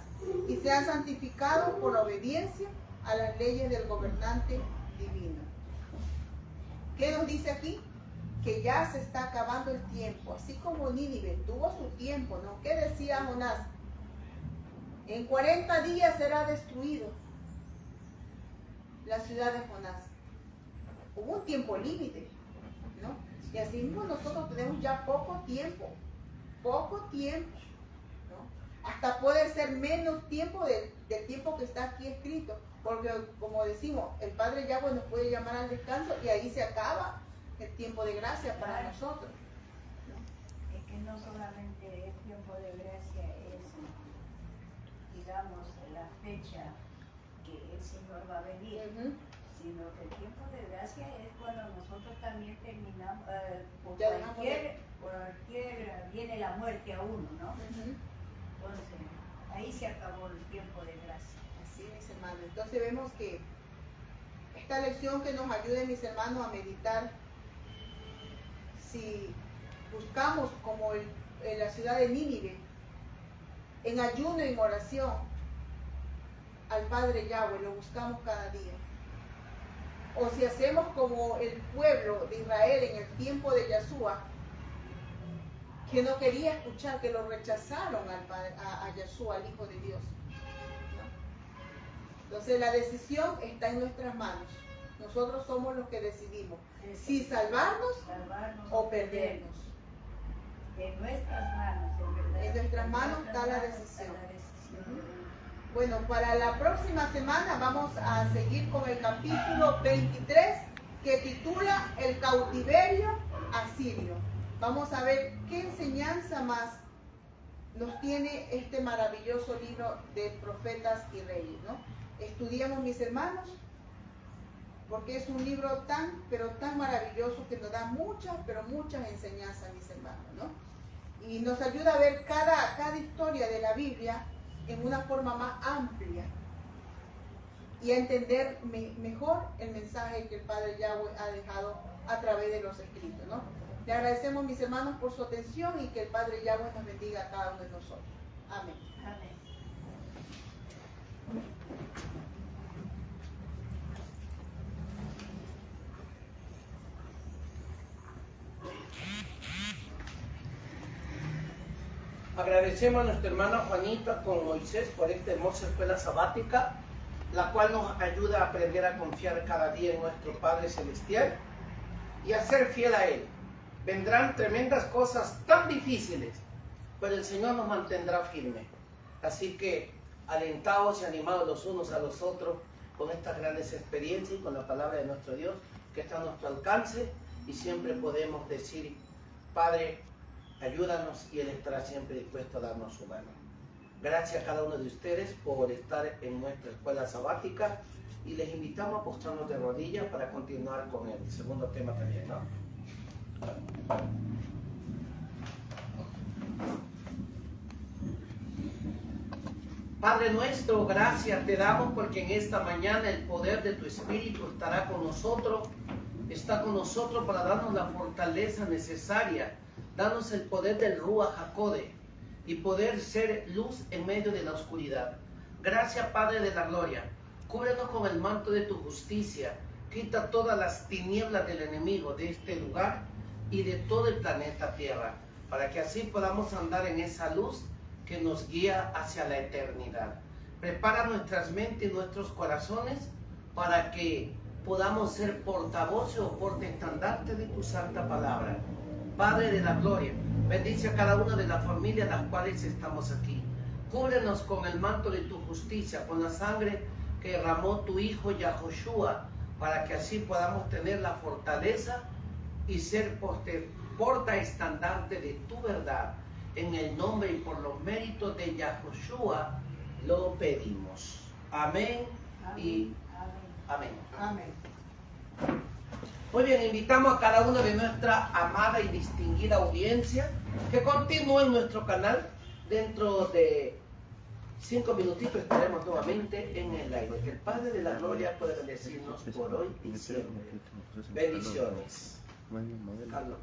y sean santificados por la obediencia a las leyes del gobernante divino. ¿Qué nos dice aquí? Que ya se está acabando el tiempo, así como Nínive tuvo su tiempo, ¿no? ¿Qué decía Jonás? En 40 días será destruido la ciudad de Jonás. Hubo un tiempo límite, ¿no? Y así mismo nosotros tenemos ya poco tiempo, ¿no? Hasta puede ser menos tiempo del tiempo que está aquí escrito, porque como decimos, el Padre Yahweh nos puede llamar al descanso y ahí se acaba el tiempo de gracia para nosotros, ¿no? Es que no solamente el tiempo de gracia es, digamos, la fecha que el Señor va a venir, sino que el tiempo de gracia es cuando nosotros también terminamos, por cualquier viene la muerte a uno, ¿no? Entonces, ahí se acabó el tiempo de gracia. Así es, hermano. Entonces vemos que esta lección que nos ayude, mis hermanos, a meditar si buscamos como en la ciudad de Nínive, en ayuno y en oración, al Padre Yahweh, lo buscamos cada día. O si hacemos como el pueblo de Israel en el tiempo de Yahshua, que no quería escuchar, que lo rechazaron a Yahshua, al Hijo de Dios. ¿No? Entonces la decisión está en nuestras manos. Nosotros somos los que decidimos si salvarnos o perdernos. En nuestras manos, en verdad. En nuestras manos está la decisión. Bueno, para la próxima semana vamos a seguir con el capítulo 23 que titula El cautiverio asirio. Vamos a ver qué enseñanza más nos tiene este maravilloso libro de profetas y reyes, ¿no? Estudiamos, mis hermanos, porque es un libro tan, pero tan maravilloso que nos da muchas, pero muchas enseñanzas, mis hermanos, ¿no? Y nos ayuda a ver cada historia de la Biblia en una forma más amplia y a entender mejor el mensaje que el Padre Yahweh ha dejado a través de los escritos, ¿no? Le agradecemos, mis hermanos, por su atención y que el Padre Yahweh nos bendiga a cada uno de nosotros. Amén. Amén. Agradecemos a nuestra hermana Juanita con Moisés por esta hermosa escuela sabática, la cual nos ayuda a aprender a confiar cada día en nuestro Padre Celestial y a ser fiel a Él. Vendrán tremendas cosas tan difíciles, pero el Señor nos mantendrá firmes. Así que alentados y animados los unos a los otros con estas grandes experiencias y con la palabra de nuestro Dios que está a nuestro alcance, y siempre podemos decir: Padre, ayúdanos, y Él estará siempre dispuesto a darnos su mano. Gracias a cada uno de ustedes por estar en nuestra escuela sabática, y les invitamos a postrarnos de rodillas para continuar con el segundo tema también, ¿no? Padre nuestro, gracias te damos porque en esta mañana el poder de tu Espíritu estará con nosotros, está con nosotros para darnos la fortaleza necesaria, darnos el poder del Ruach HaKodesh y poder ser luz en medio de la oscuridad. Gracias, Padre de la gloria, cúbrenos con el manto de tu justicia, quita todas las tinieblas del enemigo de este lugar y de todo el planeta Tierra, para que así podamos andar en esa luz que nos guía hacia la eternidad. Prepara nuestras mentes y nuestros corazones para que podamos ser portavoces o portaestandarte de tu santa palabra. Padre de la gloria, bendice a cada una de las familias las cuales estamos aquí. Cúbrenos con el manto de tu justicia, con la sangre que derramó tu Hijo Yahoshua, para que así podamos tener la fortaleza y ser portaestandarte de tu verdad. En el nombre y por los méritos de Yahoshua lo pedimos. Amén y amén. Amén. Muy bien, invitamos a cada una de nuestra amada y distinguida audiencia que continúe en nuestro canal. Dentro de 5 minutitos estaremos nuevamente en el live. Que el Padre de la gloria pueda bendecirnos por hoy y siempre. Bendiciones. Carlos.